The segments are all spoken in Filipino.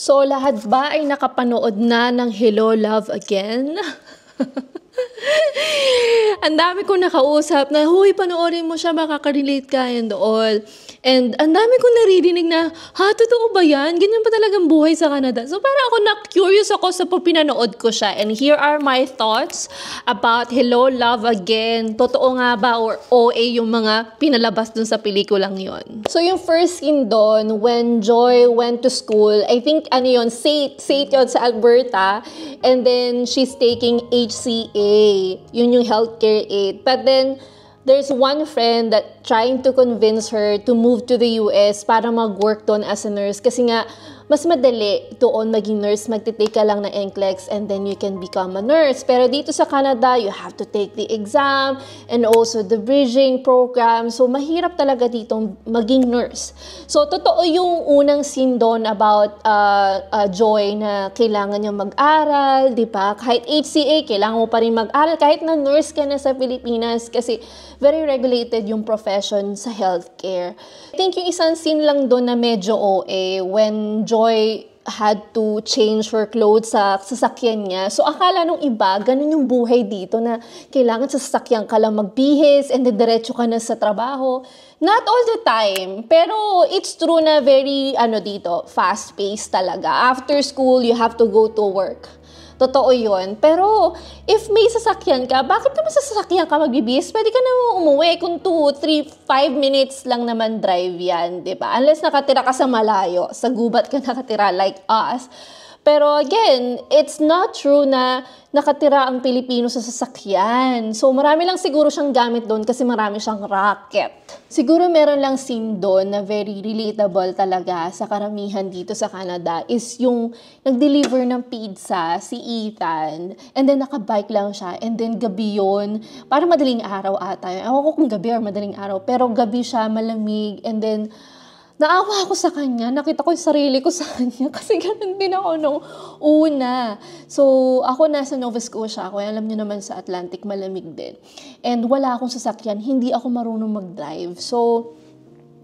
So, lahat ba ay nakapanood na ng Hello, Love Again? Ang dami kong nakausap na, huy, panoorin mo siya, makaka-relate ka and all. And ang dami kong naririnig na, totoo ba yan? Ganyan pa talagang buhay sa Canada. So parang ako na-curious ako sa pinanood ko siya. And here are my thoughts about Hello, Love Again. Totoo nga ba or OA yung mga pinalabas dun sa pelikulang yon? So yung first scene doon, when Joy went to school, I think SAIT yun sa Alberta. And then she's taking HCA. Yun yung healthcare aid. But then, there's one friend that trying to convince her to move to the US para mag-work doon as a nurse. Kasi nga, mas madali doon maging nurse, magtitake ka lang ng NCLEX and then you can become a nurse. Pero dito sa Canada, you have to take the exam and also the bridging program. So, mahirap talaga dito maging nurse. So, totoo yung unang scene doon about Joy na kailangan niya mag-aral, di ba? Kahit HCA, kailangan mo pa rin mag-aral. Kahit na nurse ka na sa Pilipinas kasi very regulated yung profession sa healthcare. I think yung isang scene lang doon na medyo OA when Joy had to change her clothes sa sasakyan niya. So, akala nung iba, ganun yung buhay dito na kailangan sa sasakyan ka lang magbihis and then diretso ka na sa trabaho. Not all the time. Pero it's true na very, dito, fast-paced talaga. After school, you have to go to work. Totoo yun. Pero, if may sasakyan ka, bakit naman sa sasakyan ka magbibis? Pwede ka naman umuwi kung 2, 3, 5 minutes lang naman drive yan, di ba? Unless nakatira ka sa malayo, sa gubat ka nakatira like us. Pero again, it's not true na nakatira ang Pilipino sa sasakyan. So, marami lang siguro siyang gamit doon kasi marami siyang racket. Siguro meron lang scene doon na very relatable talaga sa karamihan dito sa Canada is yung nag-deliver ng pizza si Ethan and then nakabike lang siya and then gabi yun, parang madaling araw ata. Ewan ko kung gabi or madaling araw, pero gabi siya, malamig, and then naawa ako sa kanya, nakita ko yung sarili ko sa kanya kasi ganun din ako nung una. So, ako nasa Nova Scotia ako, alam niyo naman sa Atlantic, malamig din. And wala akong sasakyan, hindi ako marunong mag-drive. So,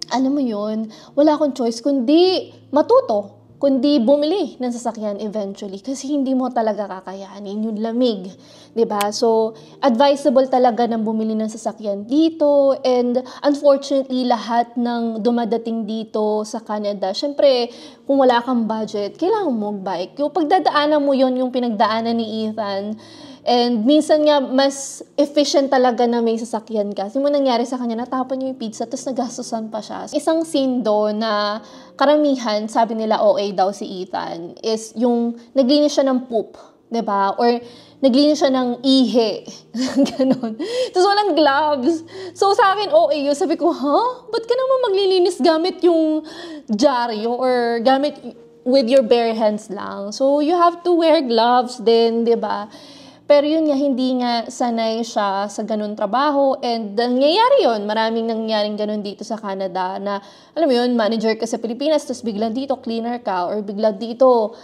alam mo yun, wala akong choice kundi matuto, kundi bumili ng sasakyan eventually kasi hindi mo talaga kakayanin yung lamig, 'di ba? So, advisable talaga ng bumili ng sasakyan dito and unfortunately lahat ng dumadating dito sa Canada, syempre kung wala kang budget, kailangan mo mag-bike. Yung pagdadaanan mo yon yung pinagdaanan ni Ethan. And minsan nga, mas efficient talaga na may sasakyan ka. Kasi mo nangyari sa kanya, natapon niya yung pizza, tapos nagastusan pa siya. Isang scene doon na karamihan, sabi nila OA daw si Ethan, is yung naglinis siya ng poop, diba? Or naglinis siya ng ihi. Ganon. Tapos walang gloves. So sa akin, OA yun. Sabi ko, ba't ka naman maglilinis gamit yung dyaryo or gamit with your bare hands lang? So you have to wear gloves din, diba? Pero yun nga, hindi nga sanay siya sa ganun trabaho and nangyayari yun. Maraming nangyaring ganun dito sa Canada na, alam mo yun, manager ka sa Pilipinas, tapos biglang dito cleaner ka or biglang dito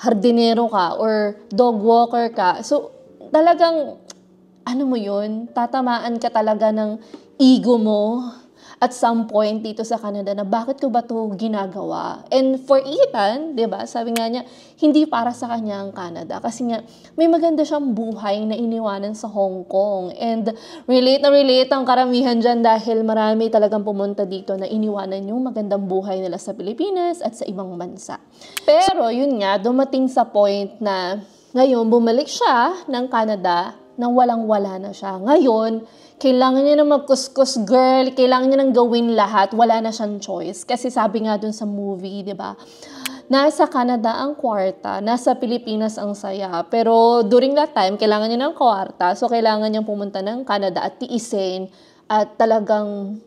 hardinero ka or dog walker ka. So, talagang, mo yun, tatamaan ka talaga ng ego mo at some point dito sa Canada na bakit ko ba ito ginagawa? And for Ethan, diba, sabi nga niya, hindi para sa kanya ang Canada. Kasi nga, may maganda siyang buhay na iniwanan sa Hong Kong. And relate na relate ang karamihan dyan dahil marami talagang pumunta dito na iniwanan yung magandang buhay nila sa Pilipinas at sa ibang bansa. Pero yun nga, dumating sa point na ngayon bumalik siya ng Canada nang walang-wala na siya. Ngayon, kailangan niya na magkuskus, girl. Kailangan niya nang gawin lahat. Wala na siyang choice. Kasi sabi nga dun sa movie, di ba? Nasa Canada ang kwarta. Nasa Pilipinas ang saya. Pero during that time, kailangan niya ng kwarta. So, kailangan niyang pumunta ng Canada at tiisin. At talagang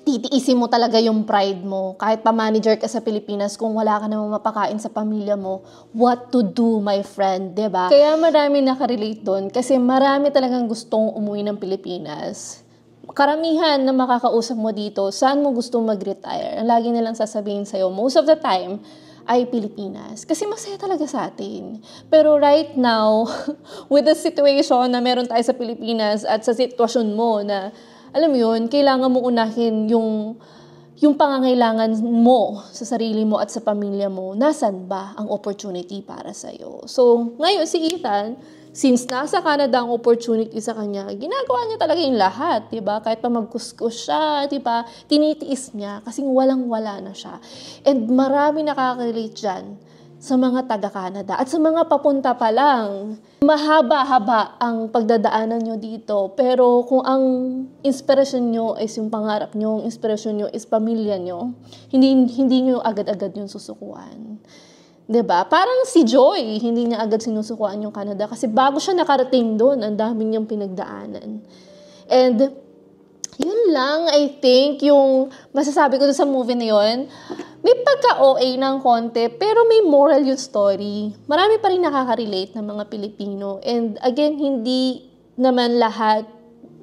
titiisin mo talaga yung pride mo. Kahit pa-manager ka sa Pilipinas, kung wala ka namang mapakain sa pamilya mo, what to do, my friend, diba? Kaya marami nakarelate doon kasi marami talagang gustong umuwi ng Pilipinas. Karamihan na makakausap mo dito, saan mo gusto mag-retire? Lagi nilang sasabihin sa'yo, most of the time, ay Pilipinas. Kasi masaya talaga sa atin. Pero right now, with the situation na meron tayo sa Pilipinas at sa sitwasyon mo na alam mo yun, kailangan mo unahin yung yung pangangailangan mo sa sarili mo at sa pamilya mo, nasan ba ang opportunity para sa'yo? So, ngayon si Ethan, since nasa Canada ang opportunity sa kanya, ginagawa niya talaga yung lahat, diba? Kahit pa magkuskus siya, diba? Tinitiis niya kasi walang-wala na siya. And marami nakaka-relate dyan sa mga taga-Canada at sa mga papunta pa lang. Mahaba-haba ang pagdadaanan nyo dito, pero kung ang inspirasyon nyo is yung pangarap nyo, ang inspirasyon nyo is pamilya nyo, hindi nyo agad-agad yung susukuan. 'Di ba? Parang si Joy, hindi niya agad sinusukuan yung Canada kasi bago siya nakarating doon, ang dami niyang pinagdaanan. And yun lang, I think, yung masasabi ko sa movie na yun. May pagka-OA ng konti, pero may moral yung story. Marami pa rin nakaka-relate ng mga Pilipino. And again, hindi naman lahat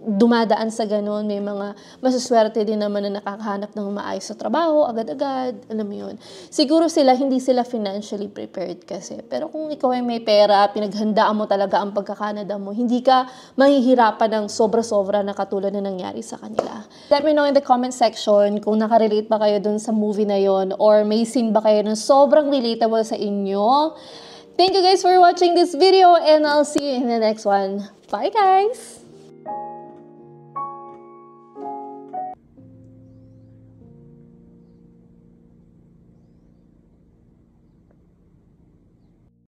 dumadaan sa ganun. May mga masuswerte din naman na nakakahanap ng maayos sa trabaho, agad-agad, alam mo yun. Siguro hindi sila financially prepared kasi. Pero kung ikaw ay may pera, pinaghandaan mo talaga ang pagka-Canada mo, hindi ka mahihirapan ng sobra-sobra na katulad na nangyari sa kanila. Let me know in the comment section kung nakarelate ba kayo dun sa movie na yon or may scene ba kayo na sobrang relatable sa inyo. Thank you guys for watching this video and I'll see you in the next one. Bye guys!